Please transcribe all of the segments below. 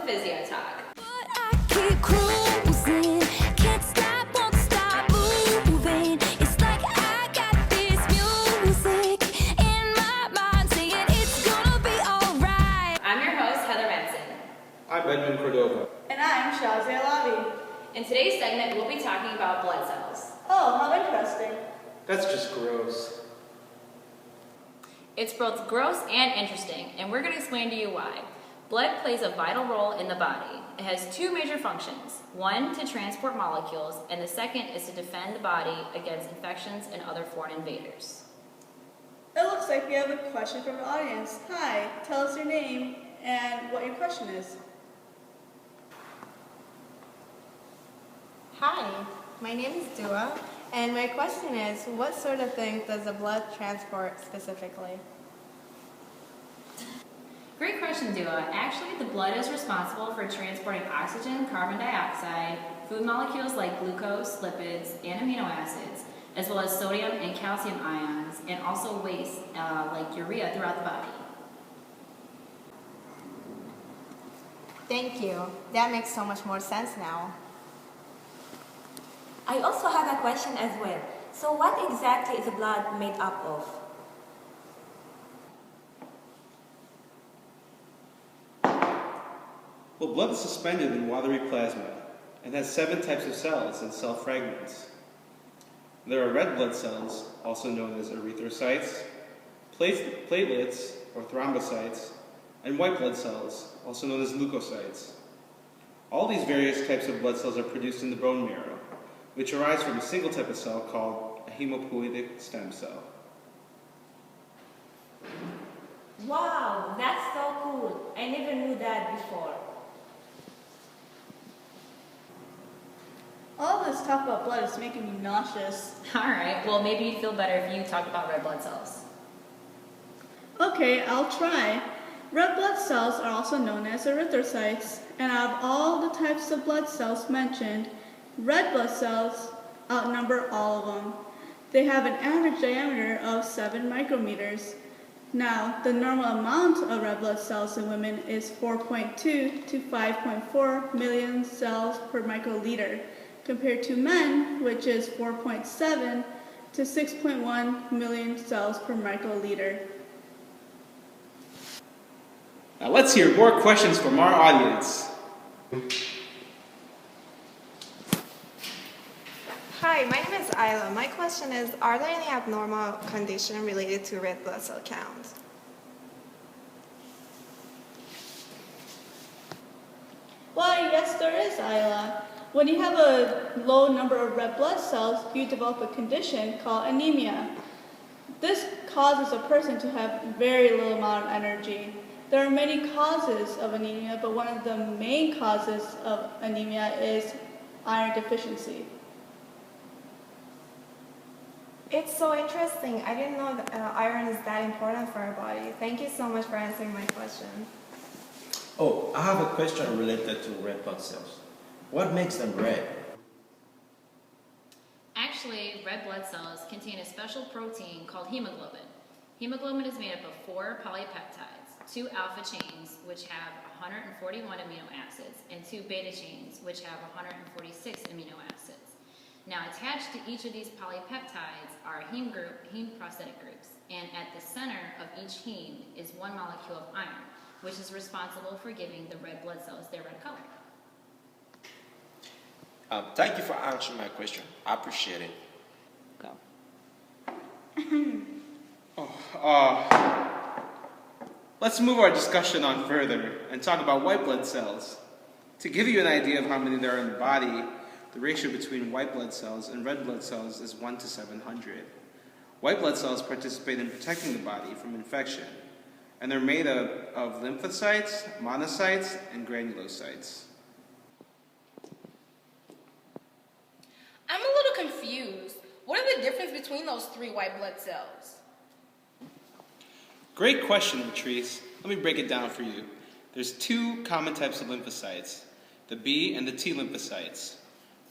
Physio Talk. I'm Cordova. And I'm Shazia Alavi. In today's segment, we'll be talking about blood cells. Oh, how interesting. That's just gross. It's both gross and interesting, and we're going to explain to you why. Blood plays a vital role in the body. It has two major functions. One, to transport molecules, and the second is to defend the body against infections and other foreign invaders. It looks like we have a question from the audience. Hi, tell us your name and what your question is. Hi, my name is Duaa, and my question is, what sort of things does the blood transport specifically? Great question, Duaa. Actually, the blood is responsible for transporting oxygen, carbon dioxide, food molecules like glucose, lipids, and amino acids, as well as sodium and calcium ions, and also waste like urea throughout the body. Thank you. That makes so much more sense now. I also have a question as well. So what exactly is the blood made up of? Well, blood is suspended in watery plasma and has 7 types of cells and cell fragments. There are red blood cells, also known as erythrocytes, platelets or thrombocytes, and white blood cells, also known as leukocytes. All these various types of blood cells are produced in the bone marrow, which arise from a single type of cell called a hematopoietic stem cell. Wow, that's so cool. I never knew that before. All this talk about blood is making me nauseous. Alright, well maybe you'd feel better if you talked about red blood cells. Okay, I'll try. Red blood cells are also known as erythrocytes, and out of all the types of blood cells mentioned, red blood cells outnumber all of them. They have an average diameter of 7 micrometers. Now, the normal amount of red blood cells in women is 4.2 to 5.4 million cells per microliter, compared to men, which is 4.7 to 6.1 million cells per microliter. Now let's hear more questions from our audience. Hi, my name is Isla. My question is, are there any abnormal conditions related to red blood cell count? Why, yes, there is, Isla. When you have a low number of red blood cells, you develop a condition called anemia. This causes a person to have very little amount of energy. There are many causes of anemia, but one of the main causes of anemia is iron deficiency. It's so interesting. I didn't know that iron is that important for our body. Thank you so much for answering my question. Oh, I have a question related to red blood cells. What makes them red? Actually, red blood cells contain a special protein called hemoglobin. Hemoglobin is made up of 4 polypeptides, 2 alpha chains, which have 141 amino acids, and 2 beta chains, which have 146 amino acids. Now, attached to each of these polypeptides are a heme group, heme prosthetic groups, and at the center of each heme is one molecule of iron, which is responsible for giving the red blood cells their red color. Thank you for answering my question. I appreciate it. Let's move our discussion on further and talk about white blood cells. To give you an idea of how many there are in the body, the ratio between white blood cells and red blood cells is 1 to 700. White blood cells participate in protecting the body from infection, and they're made up of lymphocytes, monocytes, and granulocytes. I'm a little confused. What are the difference between those 3 white blood cells? Great question, Latrice. Let me break it down for you. There's 2 common types of lymphocytes, the B and the T lymphocytes.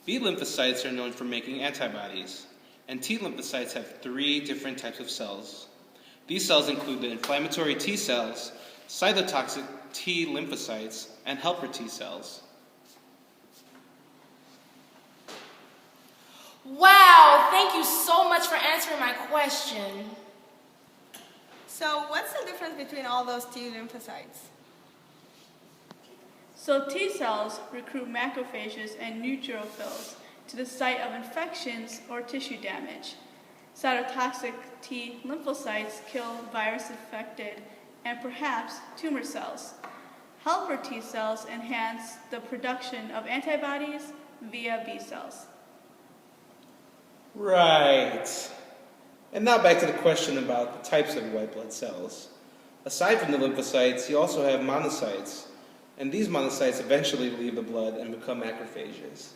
B lymphocytes are known for making antibodies, and T lymphocytes have 3 different types of cells. These cells include the inflammatory T cells, cytotoxic T lymphocytes and helper T cells. Wow, thank you so much for answering my question. So what's the difference between all those T lymphocytes? So T cells recruit macrophages and neutrophils to the site of infections or tissue damage. Cytotoxic T lymphocytes kill virus-infected and perhaps tumor cells. Helper T cells enhance the production of antibodies via B cells. Right. And now back to the question about the types of white blood cells. Aside from the lymphocytes, you also have monocytes, and these monocytes eventually leave the blood and become macrophages.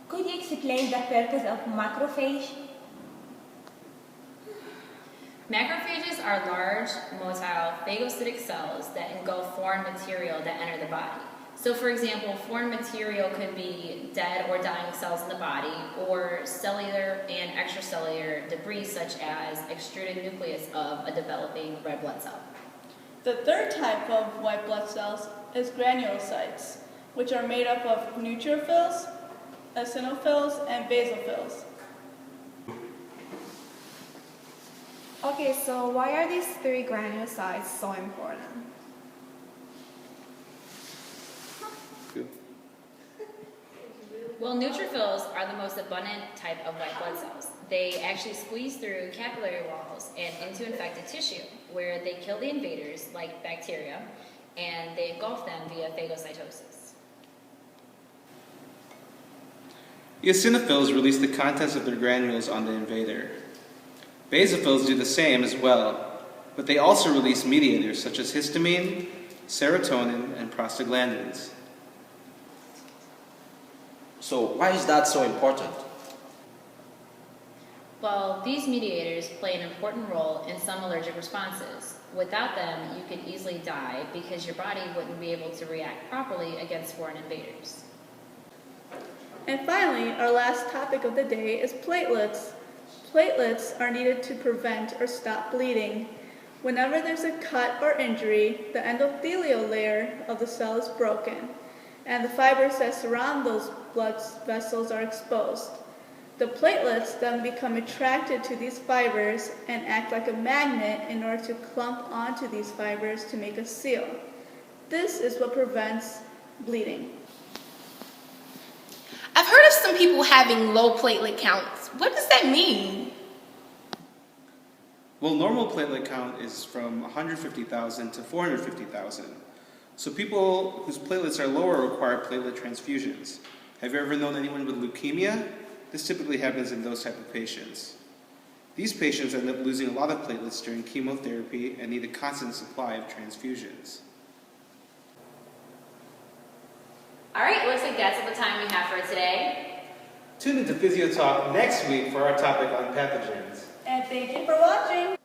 Could you explain the purpose of macrophage? Macrophages are large, motile, phagocytic cells that engulf foreign material that enter the body. So for example, foreign material could be dead or dying cells in the body, or cellular and extracellular debris such as extruded nucleus of a developing red blood cell. The third type of white blood cells is granulocytes, which are made up of neutrophils, eosinophils, and basophils. Okay, so why are these three granulocytes so important? Well, neutrophils are the most abundant type of white blood cells. They actually squeeze through capillary walls and into infected tissue, where they kill the invaders, like bacteria, and they engulf them via phagocytosis. Eosinophils release the contents of their granules on the invader. Basophils do the same as well, but they also release mediators such as histamine, serotonin, and prostaglandins. So why is that so important? Well, these mediators play an important role in some allergic responses. Without them, you could easily die because your body wouldn't be able to react properly against foreign invaders. And finally, our last topic of the day is platelets. Platelets are needed to prevent or stop bleeding. Whenever there's a cut or injury, the endothelial layer of the cell is broken, and the fibers that surround those blood vessels are exposed. The platelets then become attracted to these fibers and act like a magnet in order to clump onto these fibers to make a seal. This is what prevents bleeding. I've heard of some people having low platelet counts. What does that mean? Well, normal platelet count is from 150,000 to 450,000. So people whose platelets are lower require platelet transfusions. Have you ever known anyone with leukemia? This typically happens in those type of patients. These patients end up losing a lot of platelets during chemotherapy and need a constant supply of transfusions. All right, looks like that's all the time we have for today. Tune into Physio Talk next week for our topic on pathogens. And thank you for watching.